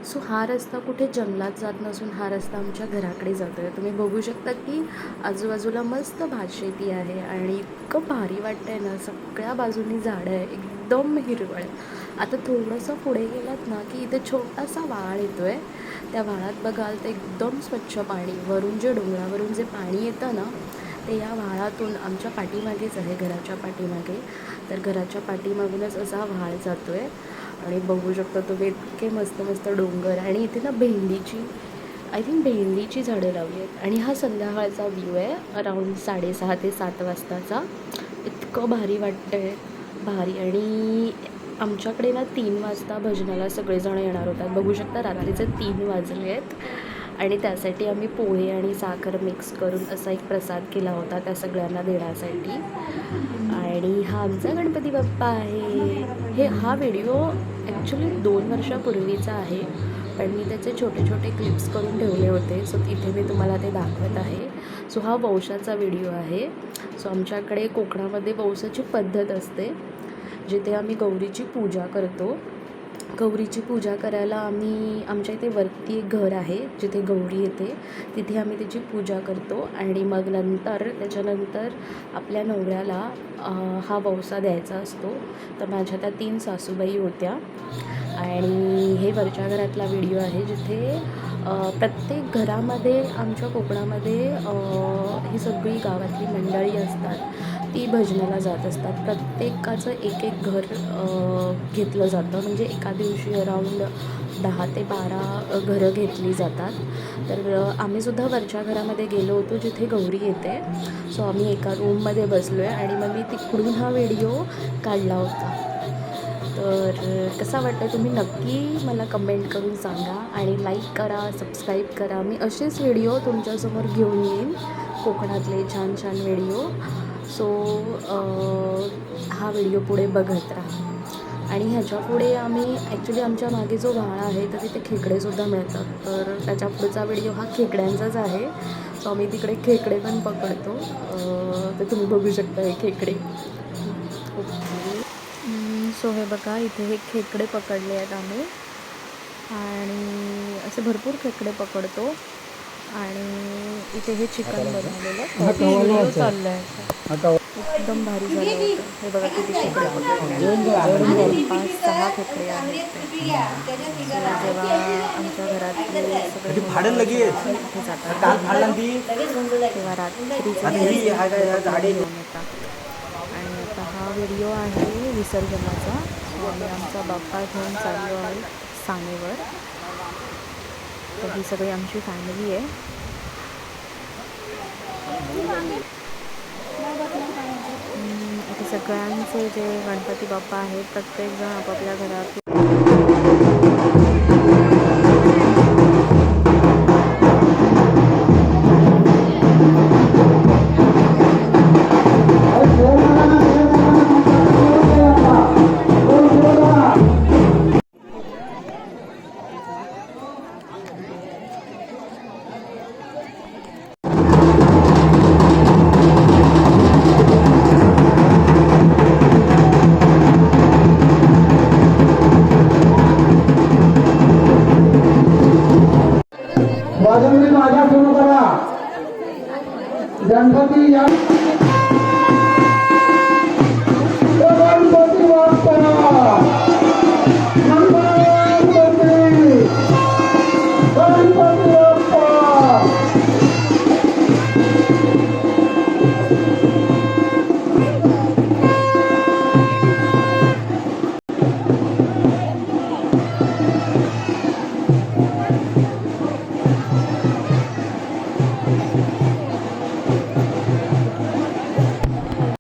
So हा रस्ता कुठे जंगलात जात नसून हा रस्ता आमच्या घराकडे जातो आहे. तुम्ही बघू शकता की आजूबाजूला मस्त भातशेती आहे आणि इतकं भारी वाटतं आहे ना. सगळ्या बाजूनी झाडं आहे, एकदम हिरवळ आहे. आता थोडंसं पुढे गेलात ना की इथे छोटासा वाळ येतो आहे. त्या वाळात बघाल तर एकदम स्वच्छ पाणी, वरून जे डोंगरावरून जे पाणी येतं ना ते या व्हाळातून आमच्या पाठीमागेच आहे, घराच्या पाठीमागे. तर घराच्या पाठीमागूनच असा व्हाळ जातो आहे आणि बघू शकता तुम्ही इतके मस्त मस्त डोंगर. आणि इथे ना भेंडीची आय थिंक भेंडीची झाडं लावली आहेत. आणि हा संध्याकाळचा व्ह्यू आहे, अराऊंड 6:30 ते 7 वाजताचा. इतकं भारी वाटतं आहे, भारी. आणि आमच्याकडे ना 3 वाजता भजनाला सगळेजण येणार होतात. बघू शकता रात्रीचे 3 वाजले आहेत. आणि त्यासाठी आम्ही पोहे आणि साखर मिक्स करून असा एक प्रसाद केला होता त्या सगळ्यांना देण्यासाठी. आणि हा आमचा गणपती बाप्पा आहे. हा व्हिडिओ ॲक्च्युली 2 वर्षापूर्वीचा आहे, पण मी त्याचे छोटे छोटे क्लिप्स करून ठेवले होते. सो इथे मी तुम्हाला ते दाखवत आहे. सो हा वौसाचा व्हिडिओ आहे. सो आमच्याकडे कोकणामध्ये वौसाची पद्धत असते, जिथे आम्ही गौरीची पूजा करतो. गौरीची पूजा करायला आम्ही आमच्या इथे वरती एक घर आहे जिथे गौरी येते, तिथे आम्ही तिची पूजा करतो. आणि मग त्याच्यानंतर आपल्या नवऱ्याला हा वौसा द्यायचा असतो. तर माझ्या त्या 3 सासूबाई होत्या. आणि हे वरच्या घरातला व्हिडिओ आहे जिथे प्रत्येक घरामध्ये आमच्या कोकणामध्ये ही सगळी गावातली मंडळी असतात, ती भजनाला जात असतात. प्रत्येकाचं एक एक घर घेतलं जातं, म्हणजे एका दिवशी अराऊंड 10 ते 12 घरं घेतली जातात. तर आम्हीसुद्धा वरच्या घरामध्ये गेलो होतो जिथे गौरी येते. सो आम्ही एका रूममध्ये बसलो आहे आणि मग मी तिकडून हा व्हिडिओ काढला होता. तर कसा वाटतं तुम्ही नक्की मला कमेंट करून सांगा. आणि लाईक करा, सबस्क्राईब करा. मी असेच व्हिडिओ तुमच्यासमोर घेऊन येईन, कोकणातले छान छान व्हिडिओ. सो हा व्हिडिओ पुढे बघत राहा. आणि ह्याच्या पुढे आम्ही ॲक्च्युली आमच्या मागे जो व्हाळा आहे तर तिथे खेकडेसुद्धा मिळतात. तर त्याच्या पुढचा व्हिडिओ हा खेकड्यांचाच आहे. सो आम्ही तिकडे खेकडे पण पकडतो. तर तुम्ही बघू शकता हे खेकडे. ओके. सो हे बघा, इथे हे खेकडे पकडले आहेत आम्ही. आणि असे भरपूर खेकडे पकडतो. आणि इथे हे चिकन बनवलेलं चाललं आहे, एकदम भारी झालं होतं. हे बघा किती खेकडे पकडले, 5-6 खेकडे आहेत. जेव्हा आमच्या घरातले सगळे इथे जातात तेव्हा रात्रीचे घेऊन येतात. आणि आता हा व्हिडिओ आहे विसर्जनाचा. आम्ही आमचा बाप्पा घेऊन चाललो आहे सानेवर. तर ही सगळी आमची फॅमिली आहे. इथे सगळ्यांचे जे गणपती बाप्पा आहेत, प्रत्येकजण आपापल्या घरात माझ्या सुरू करा गणपती या